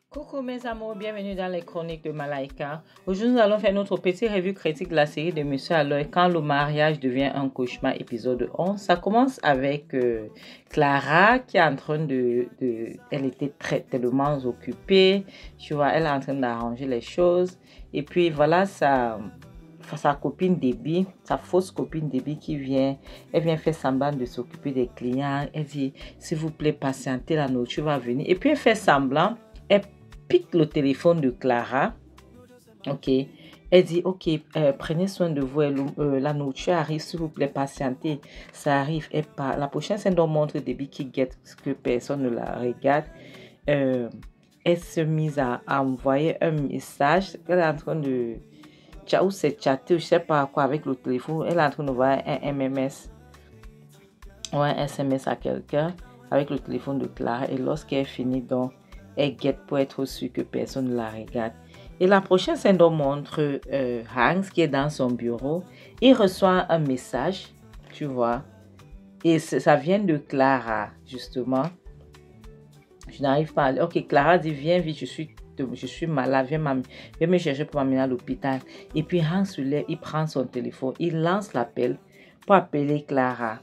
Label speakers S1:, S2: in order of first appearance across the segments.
S1: Coucou mes amours, bienvenue dans les chroniques de Malaika. Aujourd'hui, nous allons faire notre petite revue critique de la série de Monsieur Aloy, Quand le mariage devient un cauchemar, épisode 11. Ça commence avec Clara qui est en train elle était tellement occupée, tu vois, elle est en train d'arranger les choses. Et puis voilà sa copine Debbie, sa fausse copine Debbie elle vient faire semblant de s'occuper des clients. Elle dit, s'il vous plaît, patientez, la nourriture va venir. Et puis elle fait semblant, elle pique le téléphone de Clara. Ok. Elle dit, ok, prenez soin de vous. La nourriture arrive, s'il vous plaît, patientez. Ça arrive. La prochaine scène montre Debbie qui guette que personne ne la regarde. Elle se mise à envoyer un message. Elle est en train de chatter, je sais pas quoi, avec le téléphone. Elle est en train de voir un MMS ou un SMS à quelqu'un avec le téléphone de Clara. Et lorsqu'elle finit, donc, elle guette pour être sûre que personne ne la regarde. Et la prochaine scène montre Hans qui est dans son bureau. Il reçoit un message, tu vois. Et ça vient de Clara, justement. Je n'arrive pas à... Ok, Clara dit, viens vite, je suis malade, viens me chercher pour m'amener à l'hôpital. Et puis Hans se lève, il prend son téléphone, il lance l'appel pour appeler Clara.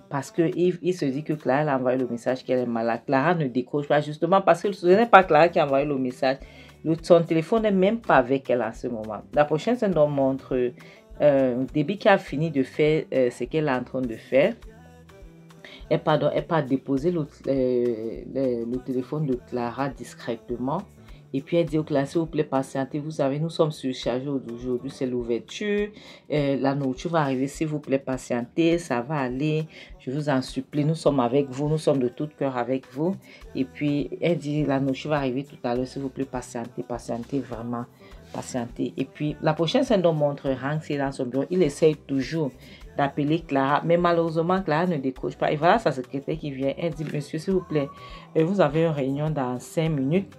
S1: Parce qu'il se dit que Clara a envoyé le message qu'elle est malade. Clara ne décroche pas, justement parce que ce n'est pas Clara qui a envoyé le message. Son téléphone n'est même pas avec elle en ce moment. La prochaine scène montre Debbie qui a fini de faire ce qu'elle est en train de faire. Elle part déposer le téléphone de Clara discrètement. Et puis elle dit au classe, s'il vous plaît, patientez. Vous savez, nous sommes surchargés aujourd'hui, c'est l'ouverture. La nourriture va arriver, s'il vous plaît, patientez. Ça va aller. Je vous en supplie, nous sommes avec vous. Nous sommes de tout cœur avec vous. Et puis elle dit, la nourriture va arriver tout à l'heure, s'il vous plaît, patientez. Patientez, vraiment, patientez. Et puis la prochaine scène montre Hank, c'est dans son bureau. Il essaye toujours d'appeler Clara, mais malheureusement Clara ne décroche pas. Et voilà sa secrétaire qui vient. Elle dit, monsieur, s'il vous plaît, vous avez une réunion dans 5 minutes.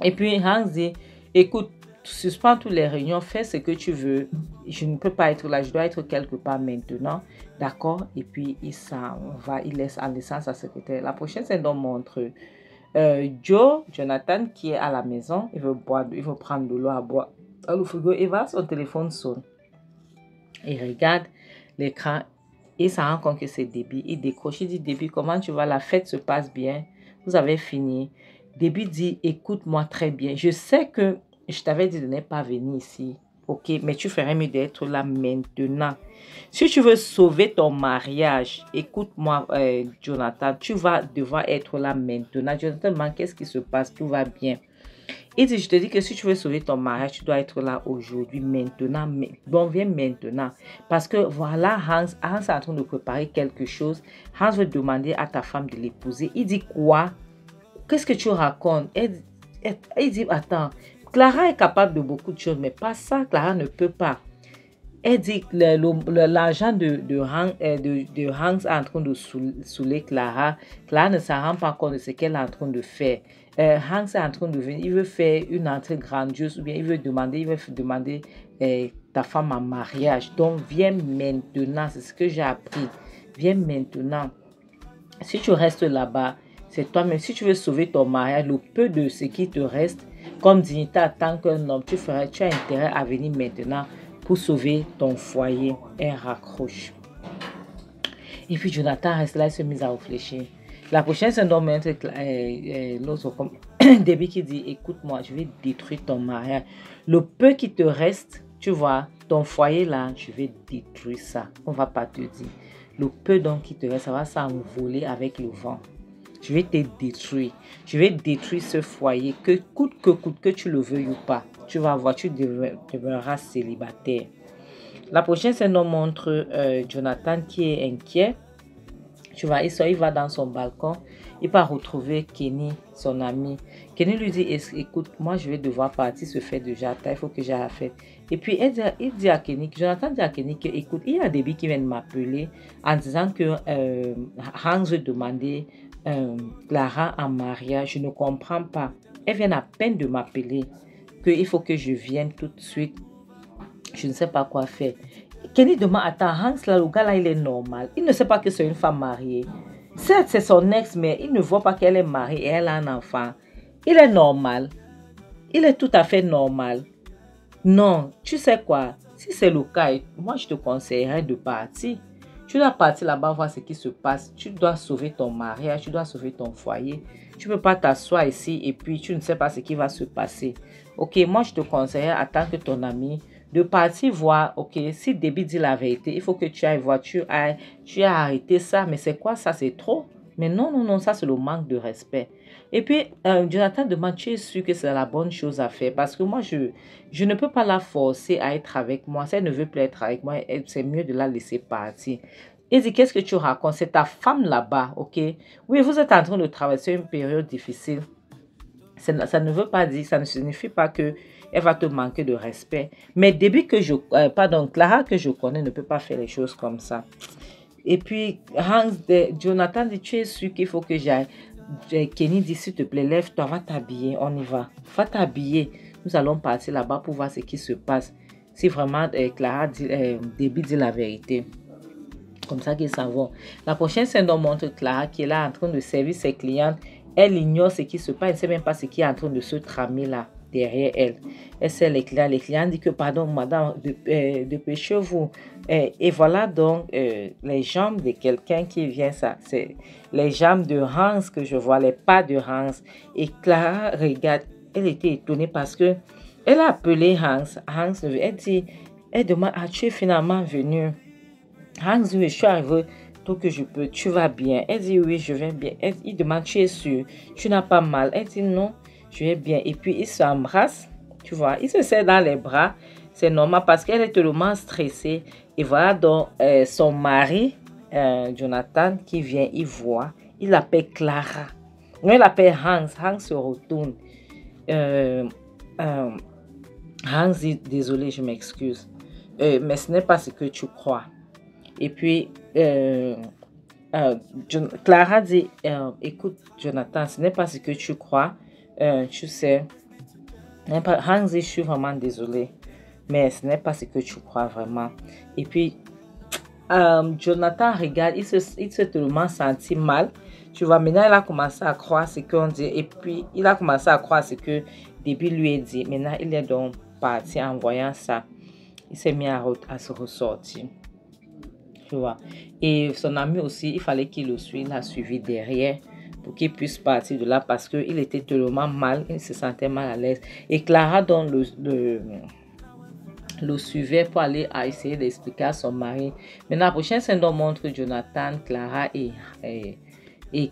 S1: Et puis Hans dit, écoute, suspends toutes les réunions, fais ce que tu veux. Je ne peux pas être là, je dois être quelque part maintenant. D'accord? Et puis il s'en va, il laisse en laissant sa secrétaire. La prochaine scène montre Jonathan qui est à la maison. Il veut prendre de l'eau à boire dans le frigo. Et voilà, son téléphone sonne. Il regarde l'écran. Il s'en rend compte que c'est Debbie. Il décroche. Il dit, Debbie, comment tu vas? La fête se passe bien. Vous avez fini. Debbie dit, écoute-moi très bien. Je sais que je t'avais dit de ne pas venir ici. Ok, mais tu ferais mieux d'être là maintenant. Si tu veux sauver ton mariage, écoute-moi, Jonathan, tu vas devoir être là maintenant. Jonathan, qu'est-ce qui se passe? Tout va bien. Il dit, je te dis que si tu veux sauver ton mariage, tu dois être là aujourd'hui, maintenant. Bon, viens maintenant. Parce que voilà, Hans est en train de préparer quelque chose. Hans veut demander à ta femme de l'épouser. Il dit quoi? Qu'est-ce que tu racontes? Il dit, attends, Clara est capable de beaucoup de choses, mais pas ça, Clara ne peut pas. Elle dit que l'argent de Hans est en train de saouler Clara. Clara ne s'en rend pas compte de ce qu'elle est en train de faire. Hans est en train de venir, il veut faire une entrée grandiose, ou bien il veut demander ta femme en mariage. Donc, viens maintenant, c'est ce que j'ai appris. Viens maintenant. Si tu restes là-bas, c'est toi-même. Si tu veux sauver ton mariage, le peu de ce qui te reste, comme dignité en tant qu'un homme, tu as intérêt à venir maintenant pour sauver ton foyer. Elle raccroche. Et puis Jonathan reste là, il se met à réfléchir. La prochaine, c'est l'autre, comme Debbie qui dit, écoute-moi, je vais détruire ton mariage. Le peu qui te reste, tu vois, ton foyer là, je vais détruire ça. On ne va pas te dire. Le peu donc qui te reste, ça va s'envoler avec le vent. Je vais te détruire. Je vais détruire ce foyer, que coûte que tu le veuilles ou pas. Tu vas voir, tu deviendras célibataire. La prochaine scène nous montre Jonathan qui est inquiet. Tu vois, il va dans son balcon. Il va retrouver Kenny, son ami. Kenny lui dit, écoute, moi je vais devoir partir, se faire déjà tard, il faut que j'aille à la fête. Et puis il dit à Kenny, Jonathan dit à Kenny que, écoute, il y a Debbie qui vient de m'appeler en disant que Hans veut demander Clara en mariage. Je ne comprends pas. Elle vient à peine de m'appeler qu'il faut que je vienne tout de suite. Je ne sais pas quoi faire. Kenny demande, attends, Hans là, le gars là, il est normal. Il ne sait pas que c'est une femme mariée. Certes, c'est son ex, mais il ne voit pas qu'elle est mariée et elle a un enfant. Il est normal. Il est tout à fait normal. Non, tu sais quoi? Si c'est le cas, moi je te conseillerais de partir. Tu dois partir là-bas voir ce qui se passe. Tu dois sauver ton mariage, tu dois sauver ton foyer. Tu ne peux pas t'asseoir ici et puis tu ne sais pas ce qui va se passer. Ok, moi je te conseillerais en tant que ton ami de partir voir. Ok, si Debbie dit la vérité, il faut que tu ailles voir. Tu as arrêté ça, mais c'est quoi ça? C'est trop? Mais non, non, non, ça c'est le manque de respect. Et puis, Jonathan demande, tu es sûr que c'est la bonne chose à faire? Parce que moi, je ne peux pas la forcer à être avec moi. Si elle ne veut plus être avec moi, c'est mieux de la laisser partir. Il dit, qu'est-ce que tu racontes? C'est ta femme là-bas, ok? Oui, vous êtes en train de traverser une période difficile. Ça ne veut pas dire, ça ne signifie pas que elle va te manquer de respect. Mais début que Clara que je connais ne peut pas faire les choses comme ça. Et puis, Jonathan dit, tu es sûr qu'il faut que j'aille? Kenny dit, s'il te plaît, lève-toi, va t'habiller, on y va. Va t'habiller. Nous allons partir là-bas pour voir ce qui se passe. Si vraiment Debbie dit la vérité. Comme ça qu'ils s'en vont. La prochaine scène nous montre Clara qui est là en train de servir ses clientes. Elle ignore ce qui se passe. Elle ne sait même pas ce qui est en train de se tramer là, derrière elle. Elle sert les clients. Les clients disent que, pardon, madame, dépêchez-vous. Et voilà donc les jambes de quelqu'un qui vient. Ça, c'est les jambes de Hans que je vois, les pas de Hans. Et Clara regarde. Elle était étonnée parce que elle a appelé Hans. Hans, elle demande, tu es finalement venu? Hans dit, oui, je suis arrivée tout que je peux. Tu vas bien? Elle dit, oui, je vais bien. Il demande, tu es sûre? Tu n'as pas mal? Elle dit, non, je vais bien. Et puis, ils s'embrassent, tu vois. Ils se serrent dans les bras. C'est normal parce qu'elle est tellement stressée. Et voilà donc son mari, Jonathan, qui vient, il voit. Il l'appelle Clara. Non, il l'appelle Hans. Hans se retourne. Hans dit, désolé, je m'excuse. Mais ce n'est pas ce que tu crois. Et puis, Clara dit, écoute, Jonathan, ce n'est pas ce que tu crois. Tu sais, Hans dit, je suis vraiment désolée, mais ce n'est pas ce que tu crois vraiment. Et puis, Jonathan regarde, il s'est tellement senti mal. Tu vois, maintenant, il a commencé à croire ce qu'on dit. Et puis, il a commencé à croire ce que Debbie lui a dit. Maintenant, il est donc parti en voyant ça. Il s'est mis à se ressortir. Tu vois. Et son ami aussi, il fallait qu'il le suive, il l'a suivi derrière pour qu'il puisse partir de là parce qu'il était tellement mal, il se sentait mal à l'aise. Et Clara donc le suivait pour aller à essayer d'expliquer à son mari. Maintenant, la prochaine scène montre Jonathan, Clara et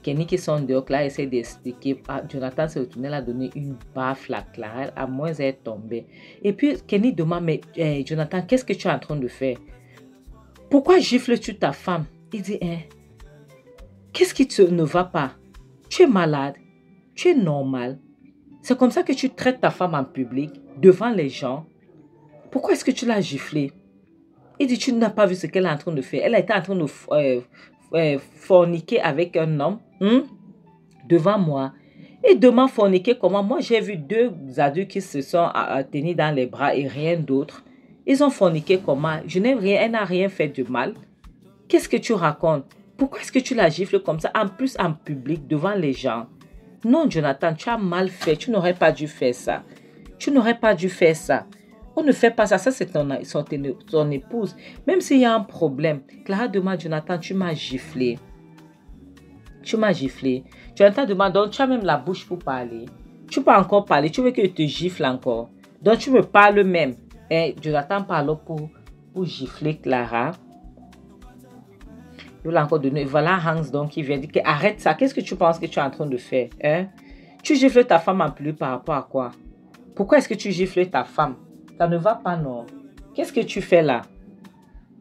S1: Kenny qui sont dehors. Clara essaie d'expliquer. Jonathan s'est retourné, a donné une baffe à Clara, à moins elle est tombée. Et puis Kenny demande, mais Jonathan, qu'est-ce que tu es en train de faire? Pourquoi gifles-tu ta femme? Il dit, qu'est-ce qui ne va pas? Tu es malade, tu es normal. C'est comme ça que tu traites ta femme en public, devant les gens. Pourquoi est-ce que tu l'as giflée? Il dit, tu n'as pas vu ce qu'elle est en train de faire. Elle était en train de forniquer avec un homme devant moi. Et devant forniquer comment? Moi, j'ai vu deux adultes qui se sont tenus dans les bras et rien d'autre. Ils ont forniqué comment? Elle n'a rien fait de mal. Qu'est-ce que tu racontes? Pourquoi est-ce que tu la gifles comme ça? En plus, en public, devant les gens. Non, Jonathan, tu as mal fait. Tu n'aurais pas dû faire ça. Tu n'aurais pas dû faire ça. On ne fait pas ça. Ça, c'est ton épouse. Même s'il y a un problème, Clara demande, Jonathan, tu m'as giflé. Tu m'as giflé. Jonathan demande, donc tu as même la bouche pour parler. Tu peux encore parler. Tu veux que je te gifle encore. Donc, tu me parles même. Et Jonathan parle pour gifler Clara. Il l'a encore donné. Voilà Hans donc qui vient dire que arrête ça. Qu'est-ce que tu penses que tu es en train de faire? Tu gifles ta femme en plus par rapport à quoi? Pourquoi est-ce que tu gifles ta femme? Ça ne va pas, non. Qu'est-ce que tu fais là?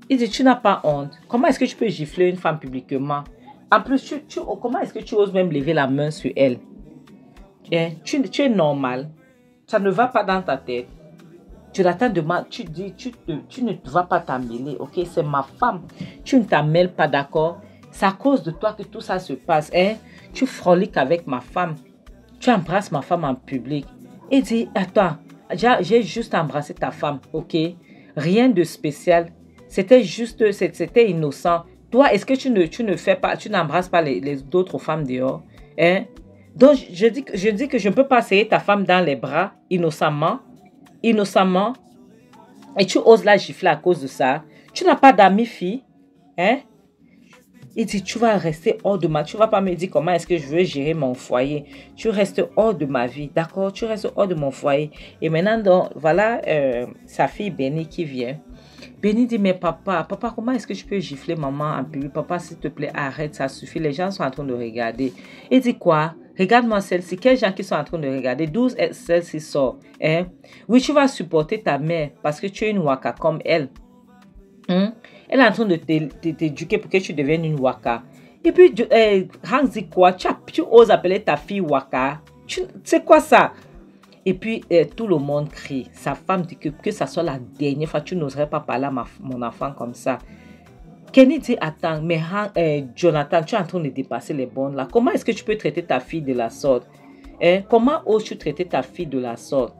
S1: Il dit, tu n'as pas honte. Comment est-ce que tu peux gifler une femme publiquement? En plus, comment est-ce que tu oses même lever la main sur elle? Tu es normal. Ça ne va pas dans ta tête. Jonathan demande, tu ne vas pas t'emmêler, ok? C'est ma femme. Tu ne t'emmêles pas, d'accord? C'est à cause de toi que tout ça se passe. Tu froliques avec ma femme. Tu embrasses ma femme en public. Il dit, attends, j'ai juste embrassé ta femme, ok? Rien de spécial. C'était innocent. Toi, est-ce que tu ne fais pas, tu n'embrasses pas les autres femmes dehors? Hein? Donc, je dis que je ne peux pas serrer ta femme dans les bras innocemment, innocemment, et tu oses la gifler à cause de ça. Tu n'as pas d'amis filles, hein? Il dit, tu vas rester hors de tu vas pas me dire comment est-ce que je veux gérer mon foyer. Tu restes hors de ma vie, d'accord? Tu restes hors de mon foyer. Et maintenant, donc, voilà sa fille Benny qui vient. Benny dit, mais papa, comment est-ce que je peux gifler maman en public? Papa, s'il te plaît, arrête, ça suffit. Les gens sont en train de regarder. Il dit quoi? Regarde-moi celle-ci. Quels gens qui sont en train de regarder? 12 celle-ci sort. Hein? Oui, tu vas supporter ta mère parce que tu es une waka comme elle. Hein? Elle est en train de t'éduquer pour que tu deviennes une waka. Et puis, Hans dit quoi? Tu oses appeler ta fille waka? C'est quoi ça? Et puis, tout le monde crie. Sa femme dit que ça soit la dernière fois, tu n'oserais pas parler à mon enfant comme ça. Kenny dit, attends, mais Jonathan, tu es en train de dépasser les bornes là. Comment est-ce que tu peux traiter ta fille de la sorte? Hein? Comment oses-tu traiter ta fille de la sorte?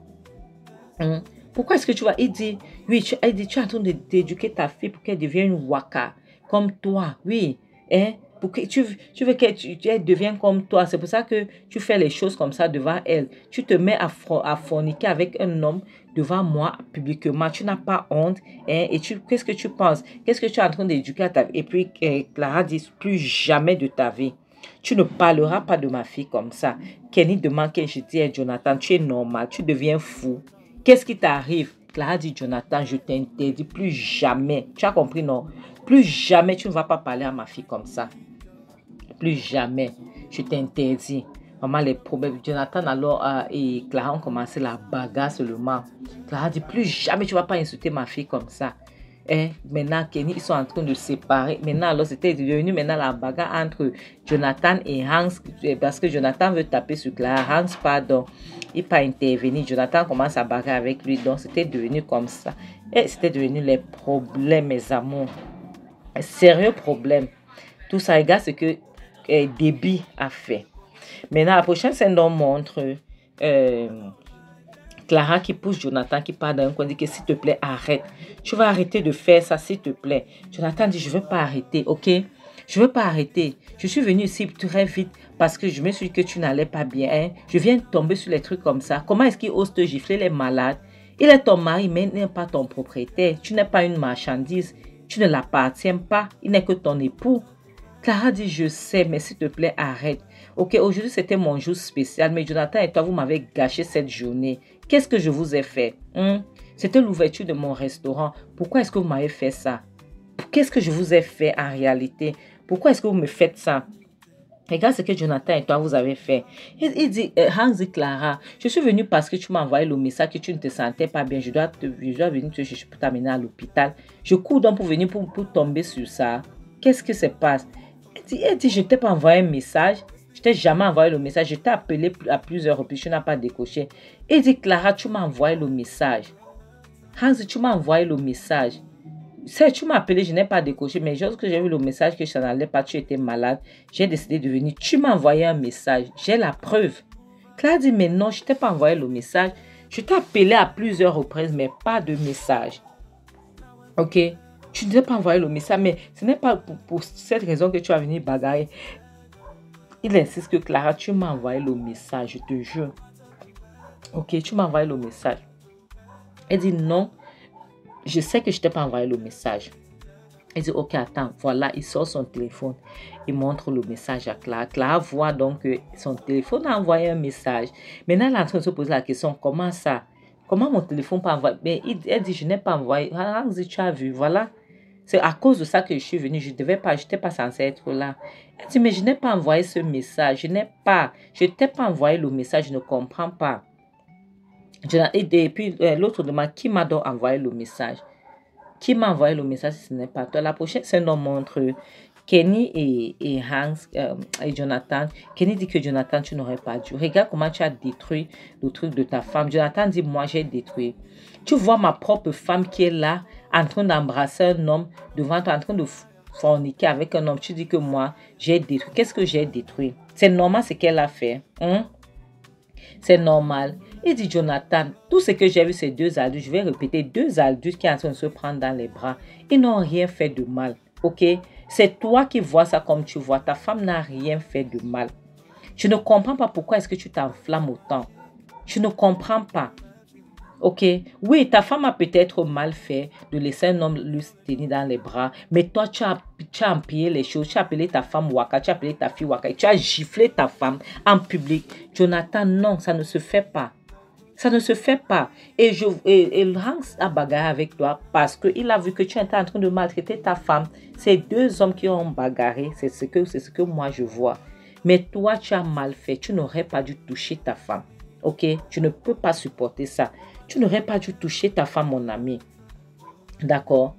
S1: Hein? Pourquoi est-ce que tu vas... Il dit, oui, tu es en train d'éduquer ta fille pour qu'elle devienne une waka, comme toi, oui. Hein? Pour que tu veux qu'elle devienne comme toi. C'est pour ça que tu fais les choses comme ça devant elle. Tu te mets à forniquer avec un homme devant moi publiquement. Tu n'as pas honte. Hein? Et qu'est-ce que tu penses? Qu'est-ce que tu es en train d'éduquer à ta vie? Et puis, Clara dit, plus jamais de ta vie. Tu ne parleras pas de ma fille comme ça. Kenny demande que je dis à Jonathan, tu es normal, tu deviens fou. Qu'est-ce qui t'arrive? Clara dit, Jonathan, je t'interdis plus jamais. Tu as compris, non? Plus jamais tu ne vas pas parler à ma fille comme ça. Plus jamais. Je t'interdis. Maman, les problèmes. Jonathan alors et Clara ont commencé la bagarre seulement. Clara dit, plus jamais tu ne vas pas insulter ma fille comme ça. Et maintenant, Kenny, ils sont en train de se séparer. Maintenant, alors, c'était devenu maintenant la bagarre entre Jonathan et Hans. Parce que Jonathan veut taper sur Clara. Hans, pardon. Il n'a pas intervenu. Jonathan commence à bagarrer avec lui. Donc, c'était devenu comme ça. Et c'était devenu les problèmes, mes amours. Sérieux problème. Tout ça, regarde ce que Debbie a fait. Maintenant, la prochaine scène nous montre Clara qui pousse Jonathan qui part d'un coin, dit que s'il te plaît, arrête. Tu vas arrêter de faire ça, s'il te plaît. Jonathan dit, je ne veux pas arrêter, ok? Je ne veux pas arrêter. Je suis venue ici très vite parce que je me suis dit que tu n'allais pas bien. Hein? Je viens de tomber sur les trucs comme ça. Comment est-ce qu'il ose te gifler les malades? Il est ton mari, mais il n'est pas ton propriétaire. Tu n'es pas une marchandise. Tu ne l'appartiens pas. Il n'est que ton époux. Clara dit, je sais, mais s'il te plaît, arrête. Ok, aujourd'hui, c'était mon jour spécial, mais Jonathan et toi, vous m'avez gâché cette journée. Qu'est-ce que je vous ai fait? C'était l'ouverture de mon restaurant. Pourquoi est-ce que vous m'avez fait ça? Qu'est-ce que je vous ai fait en réalité? Pourquoi est-ce que vous me faites ça? Regarde ce que Jonathan et toi, vous avez fait. Il dit, Hans dit, Clara, je suis venu parce que tu m'as envoyé le message que tu ne te sentais pas bien. Je dois venir te chercher pour t'amener à l'hôpital. Je cours donc pour venir pour tomber sur ça. Qu'est-ce qui se passe? Elle dit, je ne t'ai pas envoyé un message. Je t'ai jamais envoyé le message. Je t'ai appelé à plusieurs reprises. Tu n'as pas décoché. Il dit, Clara, tu m'as envoyé le message. Hans, tu m'as envoyé le message. Tu m'as appelé, je n'ai pas décoché. Mais lorsque j'ai vu le message que ça n'allait pas, tu étais malade. J'ai décidé de venir. Tu m'as envoyé un message. J'ai la preuve. Clara dit, mais non, je ne t'ai pas envoyé le message. Je t'ai appelé à plusieurs reprises, mais pas de message. Ok? Tu ne t'es pas envoyé le message, mais ce n'est pas pour cette raison que tu as venu bagarrer. Il insiste que Clara, tu m'as envoyé le message, je te jure. Ok, tu m'as envoyé le message. Elle dit non, je sais que je ne t'ai pas envoyé le message. Elle dit ok, attends, voilà, il sort son téléphone. Il montre le message à Clara. Clara voit donc que son téléphone a envoyé un message. Maintenant, elle est en train de se poser la question, comment ça? Comment mon téléphone peut envoyer? Mais elle dit, je n'ai pas envoyé. Tu as vu, voilà. C'est à cause de ça que je suis venue. Je n'étais pas censée être là. Elle dit, mais je n'ai pas envoyé ce message. Je ne t'ai pas envoyé le message. Je ne comprends pas. Et puis l'autre demande, qui m'a donc envoyé le message? Qui m'a envoyé le message si ce n'est pas toi? La prochaine scène nous montre Kenny et Hans et Jonathan. Kenny dit que Jonathan, tu n'aurais pas dû. Regarde comment tu as détruit le truc de ta femme. Jonathan dit, moi j'ai détruit. Tu vois ma propre femme qui est là, en train d'embrasser un homme devant toi, en train de forniquer avec un homme. Tu dis que moi, j'ai détruit. Qu'est-ce que j'ai détruit? C'est normal ce qu'elle a fait. C'est normal. Il dit, Jonathan, tout ce que j'ai vu, ces deux adultes, je vais répéter, deux adultes qui sont en train de se prendre dans les bras. Ils n'ont rien fait de mal. Ok? C'est toi qui vois ça comme tu vois. Ta femme n'a rien fait de mal. Je ne comprends pas pourquoi est-ce que tu t'enflammes autant. Je ne comprends pas. Ok, oui, ta femme a peut-être mal fait de laisser un homme lui tenir dans les bras, mais toi, tu as empiré les choses, tu as appelé ta femme Waka, tu as appelé ta fille Waka, tu as giflé ta femme en public. Jonathan, non, ça ne se fait pas. Ça ne se fait pas. Et Hanks a bagarré avec toi parce qu'il a vu que tu étais en train de maltraiter ta femme. C'est deux hommes qui ont bagarré, c'est ce que moi je vois. Mais toi, tu as mal fait, tu n'aurais pas dû toucher ta femme. Ok, tu ne peux pas supporter ça. Tu n'aurais pas dû toucher ta femme, mon ami. D'accord?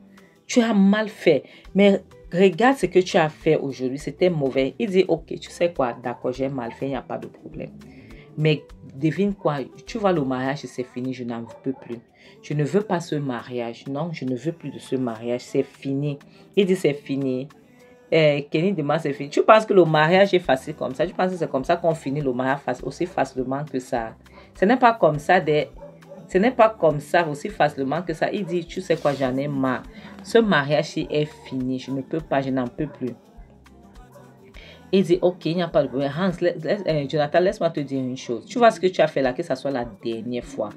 S1: Tu as mal fait. Mais regarde ce que tu as fait aujourd'hui. C'était mauvais. Il dit, ok, tu sais quoi? D'accord, j'ai mal fait, il n'y a pas de problème. Mais devine quoi? Tu vois, le mariage, c'est fini. Je n'en peux plus. Je ne veux pas ce mariage. Non, je ne veux plus de ce mariage. C'est fini. Il dit, c'est fini. Kenny demande, c'est fini. Tu penses que le mariage est facile comme ça? Tu penses que c'est comme ça qu'on finit le mariage aussi facilement que ça? Ce n'est pas comme ça Ce n'est pas comme ça aussi facilement que ça. Il dit, tu sais quoi, j'en ai marre. Ce mariage-ci est fini. Je ne peux pas, je n'en peux plus. Il dit, ok, il n'y a pas de problème. Hans, Jonathan, laisse-moi te dire une chose. Tu vois ce que tu as fait là, que ça soit la dernière fois.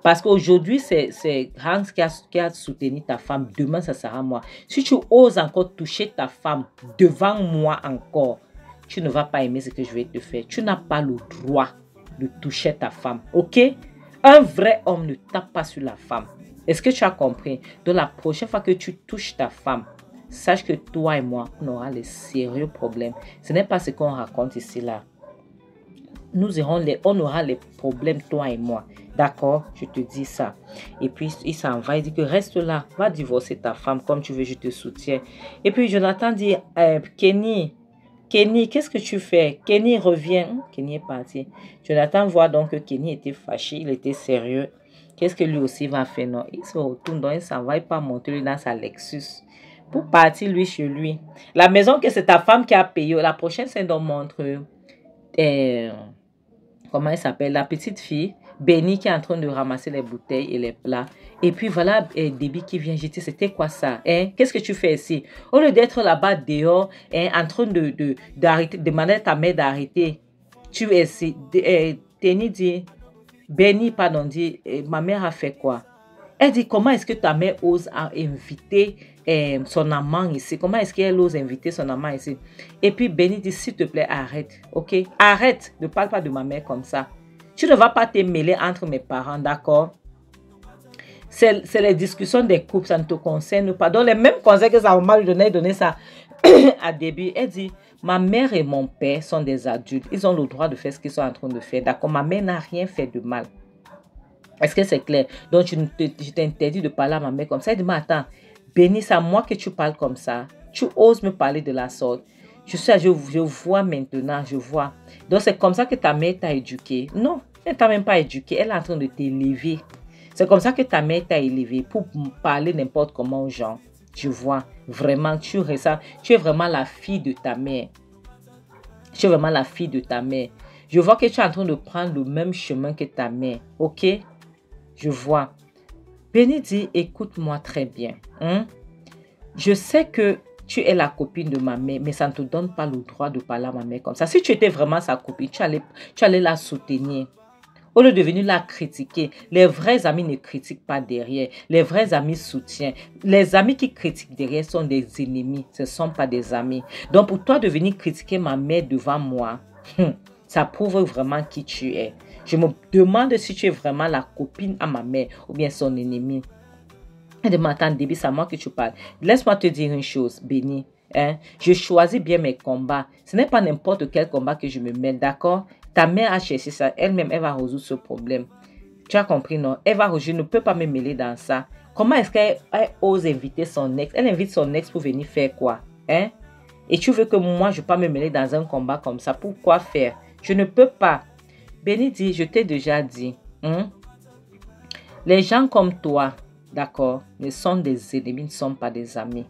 S1: Parce qu'aujourd'hui, c'est Hans qui a soutenu ta femme. Demain, ça sera moi. Si tu oses encore toucher ta femme devant moi encore, tu ne vas pas aimer ce que je vais te faire. Tu n'as pas le droit de toucher ta femme. Ok? Un vrai homme ne tape pas sur la femme. Est-ce que tu as compris? Donc la prochaine fois que tu touches ta femme, sache que toi et moi, on aura les sérieux problèmes. Ce n'est pas ce qu'on raconte ici là. On aura les problèmes, toi et moi. D'accord? Je te dis ça. Et puis, il s'en va. Il dit que reste là. Va divorcer ta femme comme tu veux. Je te soutiens. Et puis, Jonathan dit, Kenny, qu'est-ce que tu fais? Kenny revient. Kenny est parti. Jonathan voit donc que Kenny était fâché. Il était sérieux. Qu'est-ce que lui aussi va faire? Non, il se retourne. Donc, il s'en va. Il part monter dans sa Lexus pour partir, lui, chez lui. La maison que c'est ta femme qui a payé. La prochaine scène, on montre... comment elle s'appelle, la petite fille, Benny qui est en train de ramasser les bouteilles et les plats. Et puis voilà, Debbie qui vient jeter. C'était quoi ça? Qu'est-ce que tu fais ici? Au lieu d'être là-bas dehors, en train d'arrêter, demander à ta mère d'arrêter, tu es ici. Benny, pardon, dit, ma mère a fait quoi? Elle dit, comment est-ce que ta mère ose inviter son amant ici? Comment est-ce qu'elle ose inviter son amant ici? Et puis Benny dit, s'il te plaît, arrête. Ok? Arrête. Ne parle pas de ma mère comme ça. Tu ne vas pas te mêler entre mes parents, d'accord? C'est les discussions des couples, ça ne te concerne pas. Donc les mêmes conseils que sa maman lui donnait ça à début. Elle dit, ma mère et mon père sont des adultes. Ils ont le droit de faire ce qu'ils sont en train de faire. D'accord? Ma mère n'a rien fait de mal. Est-ce que c'est clair? Donc, je t'interdis de parler à ma mère comme ça. Elle dit, mais attends, Benny, c'est à moi que tu parles comme ça. Tu oses me parler de la sorte. Je vois maintenant, je vois. Donc, c'est comme ça que ta mère t'a éduqué. Non, elle ne t'a même pas éduqué. Elle est en train de t'élever. C'est comme ça que ta mère t'a élevé pour parler n'importe comment aux gens. Je vois, vraiment, tu es vraiment la fille de ta mère. Tu es vraiment la fille de ta mère. Je vois que tu es en train de prendre le même chemin que ta mère. Ok? Je vois. Benny dit, écoute-moi très bien. Je sais que tu es la copine de ma mère, mais ça ne te donne pas le droit de parler à ma mère comme ça. Si tu étais vraiment sa copine, tu allais la soutenir. Au lieu de venir la critiquer, les vrais amis ne critiquent pas derrière. Les vrais amis soutiennent. Les amis qui critiquent derrière sont des ennemis. Ce ne sont pas des amis. Donc pour toi de venir critiquer ma mère devant moi, ça prouve vraiment qui tu es. Je me demande si tu es vraiment la copine à ma mère ou bien son ennemi. Elle demande, attends, Debbie, c'est à moi que tu parles. Laisse-moi te dire une chose, Benny. Je choisis bien mes combats. Ce n'est pas n'importe quel combat que je me mets, d'accord? Ta mère a cherché ça. Elle-même, elle va résoudre ce problème. Tu as compris, non? Je ne peux pas me mêler dans ça. Comment est-ce qu'elle ose inviter son ex? Elle invite son ex pour venir faire quoi? Et tu veux que moi, je ne peux pas me mêler dans un combat comme ça? Pourquoi faire? Je ne peux pas. Benny dit, je t'ai déjà dit, les gens comme toi, d'accord, ne sont des ennemis, ne sont pas des amis.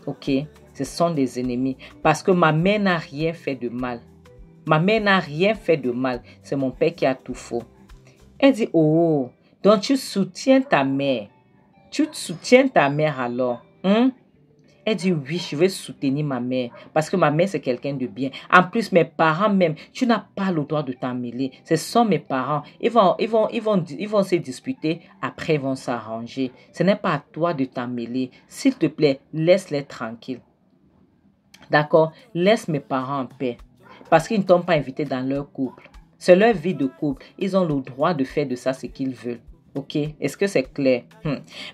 S1: Ok? Ce sont des ennemis. Parce que ma mère n'a rien fait de mal. Ma mère n'a rien fait de mal. C'est mon père qui a tout faux. Elle dit, oh, donc tu soutiens ta mère. Tu soutiens ta mère alors. Elle Elle dit oui, je vais soutenir ma mère parce que ma mère, c'est quelqu'un de bien. En plus, mes parents même, tu n'as pas le droit de t'en mêler. Ce sont mes parents. Ils vont se disputer. Après, ils vont s'arranger. Ce n'est pas à toi de t'en mêler. S'il te plaît, laisse-les tranquilles. D'accord? Laisse mes parents en paix. Parce qu'ils ne t'ont pas invité dans leur couple. C'est leur vie de couple. Ils ont le droit de faire de ça ce qu'ils veulent. Ok? Est-ce que c'est clair?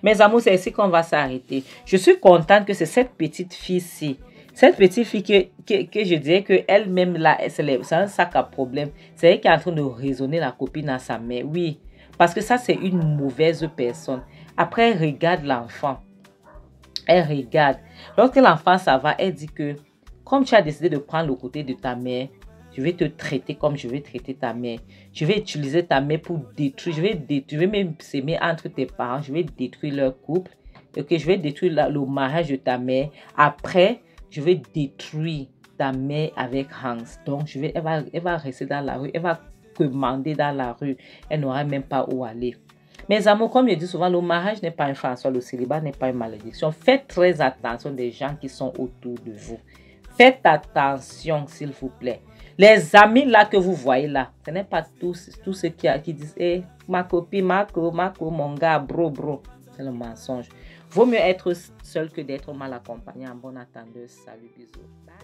S1: Mes amours, c'est ici qu'on va s'arrêter. Je suis contente que c'est cette petite fille-ci. Cette petite fille que je dirais qu'elle-même, là, c'est un sac à problème. C'est elle qui est en train de raisonner la copine à sa mère. Oui, parce que ça, c'est une mauvaise personne. Après, elle regarde l'enfant. Elle regarde. Lorsque l'enfant, ça va, elle dit que comme tu as décidé de prendre le côté de ta mère, je vais te traiter comme je vais traiter ta mère. Je vais utiliser ta mère pour détruire. Je vais même s'aimer entre tes parents. Je vais détruire leur couple. Ok, je vais détruire le mariage de ta mère. Après, je vais détruire ta mère avec Hans. Donc, elle va rester dans la rue. Elle va commander dans la rue. Elle n'aura même pas où aller. Mes amours, comme je dis souvent, le mariage n'est pas un farce, le célibat n'est pas une malédiction. Faites très attention des gens qui sont autour de vous. Faites attention, s'il vous plaît. Les amis là que vous voyez là, ce n'est pas tous ceux qui disent hey, ma copine, mon gars, bro. C'est le mensonge. Vaut mieux être seul que d'être mal accompagné. En bonne attendeuse. Salut, bisous. Bye.